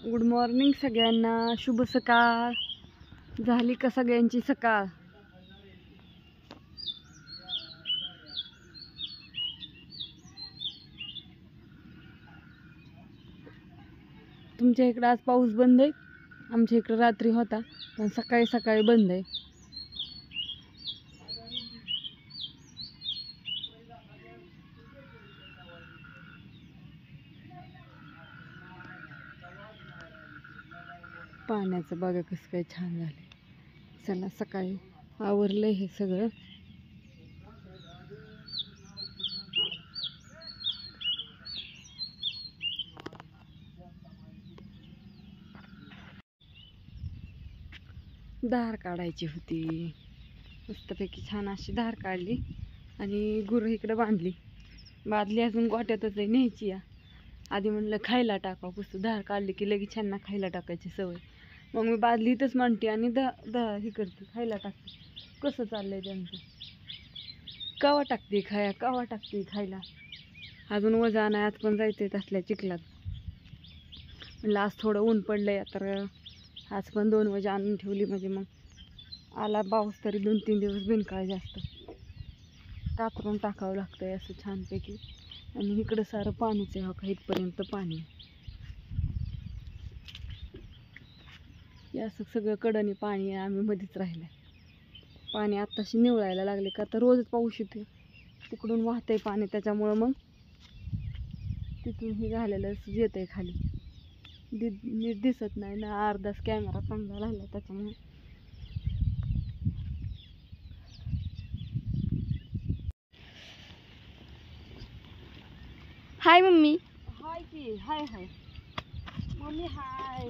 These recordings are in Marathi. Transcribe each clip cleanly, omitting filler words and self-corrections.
गुड मॉर्निंग सगळ्यांना, शुभ सकाळ. झाली का सगळ्यांची सकाळ? तुमच्या इकडं आज पाऊस बंद आहे, आमच्या इकडं रात्री होता पण सकाळी सकाळी बंद आहे. पाण्याचं बघा कसं काय छान झालं. चला सकाळी आवरलंय हे सगळं. धार काढायची होती, मस्तपैकी छान अशी धार काढली आणि गुरं इकडं बांधली अजून गोट्यातच आहे, न्यायची या. आधी म्हणलं खायला टाकावं, पुस्तक धार काढली की लगेच छान खायला टाकायची सवय. मग मी बादली इथंच मांडते आणि हे करते, खायला टाकते. कसं चाललंय त्यांचं, कवा टाकते खायला. अजून वजा नाही, आज पण जायचंय तसल्या चिखलात. म्हणलं आज थोडं ऊन पडलंय तर आज पण 2 वजा आणून ठेवली, म्हणजे मग आला पाऊस तरी 2-3 दिवस बिनकाळ जास्त कातरून टाकावं लागतंय असं छानपैकी. आणि इकडं सारं पाणीच आहे, हो का इथपर्यंत पाणी. असं सगळं कडनी पाणी आहे, आम्ही मध्येच राहिलं. पाणी आत्ताशी निवळायला लागले का तर रोजच पाऊस येते, तिकडून वाहतंय पाणी, त्याच्यामुळं मग तिथून हे झालेलं येत आहे खाली. नीट दिसत नाही ना, अर्धाच कॅमेरा चांगला राहिला त्याच्यामुळे. हाय मम्मी. हाय की हाय मम्मी. हाय.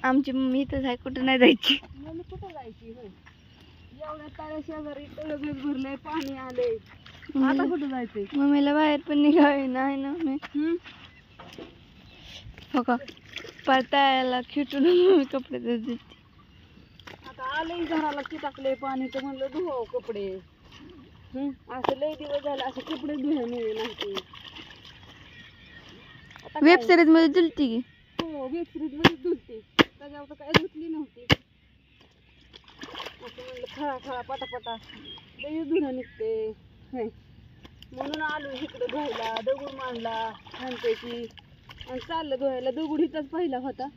आमची मम्मी इथंच आहे, कुठं नाही जायची. मम्मी कुठं जायची होय? एवढ्या ताऱ्या शेजारी लगेच भरलंय, पाणी आलंय, आता कुठं जायचंय? मम्मीला बाहेर पण निघावे नाही ना मी. हो का, परतायला खिटून मम्मी कपडे देते. आता आलंय घराला चिटाकले पाणी तर म्हणलं धुवाव कपडे. असं लय दिवस झाले असे कपडे धुवून नाही. वेब सिरीज मध्ये धुलती की? हो, वेब सिरीज मध्ये धुलते, त्याच्यावर तर काय धुतली नव्हती. असं म्हणलं खळा पटापटा लय धुणं निघते, म्हणून आलो इकडं धुवायला. दगड मांडला छानपैकी आणि चाललं धुवायला. दगड इथंच पहिला होता,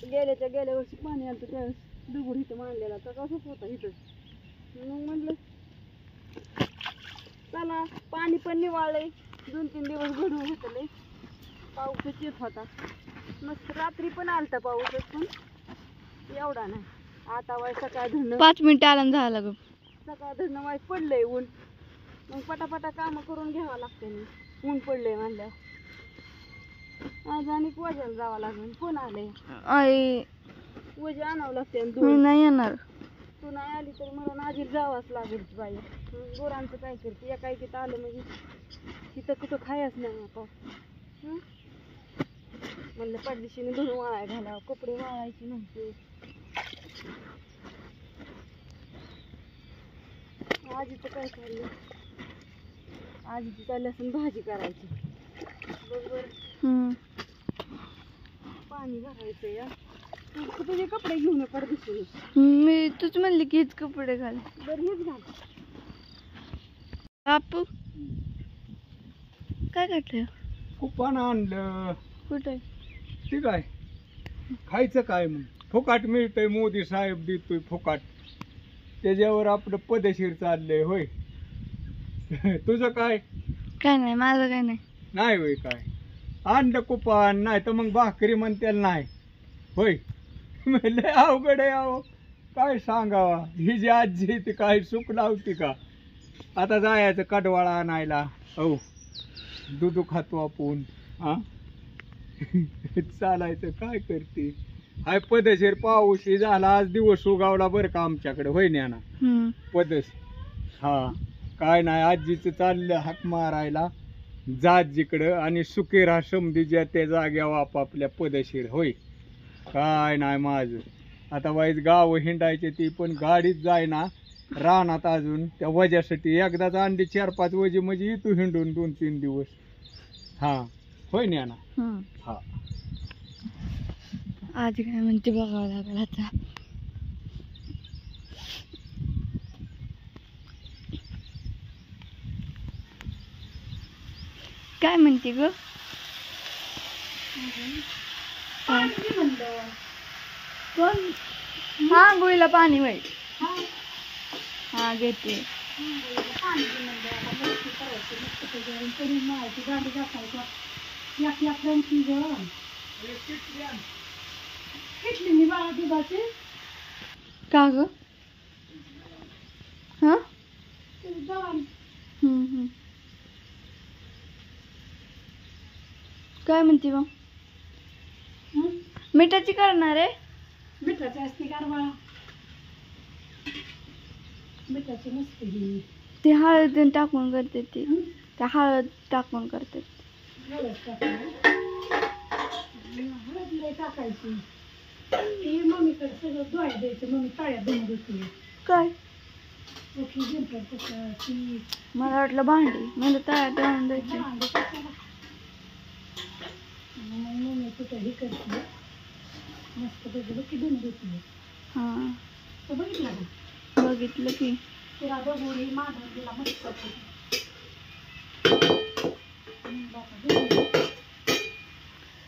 गेल्या वर्षी पाणी आलं त्यावेळेस दगड इथं मांडलेला, तर तसंच होता इथंच. मग म्हणलं चला, पाणी पण निवाळलंय. 2-3 दिवस घडून घेतलंय, पाऊसच येत होता. मस्त रात्री पण आलता पाऊसच, पण एवढा नाही. आता वाय सकाळ धरणं 5 मिनिटं आला झाला ग. सकाळ धरणं वाय पडलंय ऊन, मग पटापटा कामं करून घ्यावं लागते. ऊन पडलंय म्हणल्यावर आज आणि वजाला जावं लागेल. कोण आलंय? वजे आणावं लागते. नाही येणार. तू नाही आली तर मला आजी जावंच लागेल बाई. गुरांचं काय करते, एका एकीत आलं म्हणजे तिथं कुठं खायच नाही आता. म्हणलं परदेशीने धुणं वाळाय घालावं, कपडे वाळायचे नव्हते. आजीचं काय चाललं? आजीची चालली असून भाजी करायची बरोबर. पाणी भरायचं या. तुझे कपडे घेऊन ये परदेशी. मी तूच म्हणली की हेच कपडे घाल. बरं हेच घाल. बापू काय काढलं? कुपान आणलं. कुठे? ठीक आहे, खायचं काय मग? फुकाट मिळतंय, मोदी साहेब देतोय फुकाट, त्याच्यावर आपलं पदेशीर चाललंय होय. तुझं काय? काय नाही, माझं काय नाही होय. काय आणलं कुपान, नाही तर मग भाकरी म्हणते नाही होय. लय अवघड आहे अहो, काय सांगावा. ही जी आजी ती काय सुख लावती का? आता जायचं कडवाळा आणायला. हो, दूध खातो आपण. चालायचं काय करते. हाय पदशीर पाऊस झाला, आज दिवस उगावला बरं का आमच्याकडे होय ना पदस. काय नाही, आजीचं चाललं हाक मारायला जात जिकडं, आणि सुखी राहा समधीच्या त्या जाग्यावर आपापल्या पदशीर होय. काय नाही माझं आता वाईज गाव हिंडायचे, ती पण गाडीत जाय ना रानात. अजून त्या वजासाठी एकदाच आणली 4-5 वजे, म्हणजे येतो हिंडून 2-3 दिवस. होय ना. आज काय म्हणते बघावं लागेल आता. काय म्हणते ग? कोण? हा गोळीला पाणी वय. हा घेते. का ग? हा काय म्हणते मग? मिठाची करणार आहे. मिठाची असते कारवा मिठाची नसते ही. ते हळद टाकून करते ते. त्या हळद टाकून करते. हळद लय टाकायची. ही मम्मीकडे सगळं धुवायला द्यायचं. मम्मी तळ्यात धुवून देते. काय? ती मला वाटलं भांडी. मला तळ्यात धुवून द्यायची. मम्मी कुठं हे करते मस्त पैकी की धुवून देते. हा तो बघितला का? बघितलं की. तिला बघून माधव दिला मस्त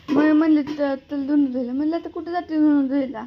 मग म्हणले तुला धुवून धुयला. म्हणलं आता कुठं जाते धुवून धुयला.